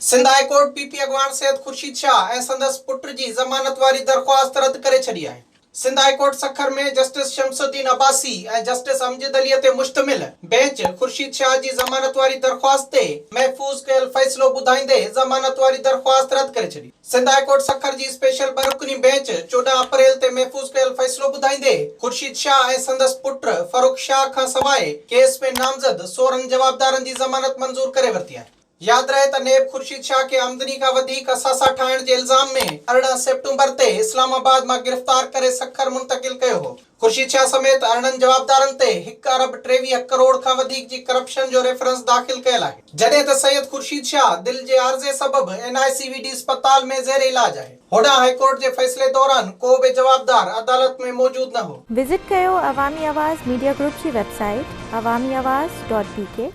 Sindh high court PP अॻवाण सैयद खुर्शीद शाह ऐं संदसि पुट जी ज़मानत वारी दरख़्वास्त रद्द करे छॾी आहे। सिंध हाई कोर्ट सखर में जस्टिस शमसुद्दीन अब्बासी ऐं जस्टिस अमजद अलीअ ते मुश्तमिल बेंच खुर्शीद शाह जी ज़मानत वारी दरख़्वास्त ते महफ़ूज़ कयल फ़ैसिलो ॿुधाईंदे ज़मानत वारी दरख़्वास्त रद्द करे छॾी। सिंध हाई कोर्ट सखर जी स्पेशल बरुकनी बेंच 14 अप्रैल ते महफ़ूज़ कयल फ़ैसिलो ॿुधाईंदे खुर्शीद शाह ऐं संदसि पुट फरूख शाह खां सवाइ केस में नामज़द 16 जवाबदारनि जी ज़मानत मंज़ूर करे वरिती आहे। याद रहे त नेब खुर्शीद शाह के आमदनी का वधीक असासा ठाहिण जे इल्ज़ाम में 18 सितंबर ते इस्लामाबाद मां गिरफ़्तार करे सखर मुंतकिल कयो हो। खुर्शीद शाह समेत 18 जवाबदारनि ते 1 अरब 23 करोड़ खां वधीक जी करप्शन जो रेफरेंस दाख़िल कयल आहे, जॾहिं त सैयद खुर्शीद शाह दिल जे आर्ज़े सबब NICVD अस्पताल में ज़ेर इलाज आहे। होॾां हाई कोर्ट जे फ़ैसिले दौरान को बि जवाबदार अदालत में मौजूद न हो। विजिट कयो अवामी आवाज़ मीडिया ग्रुप जी वेबसाइट awamiawaz.pk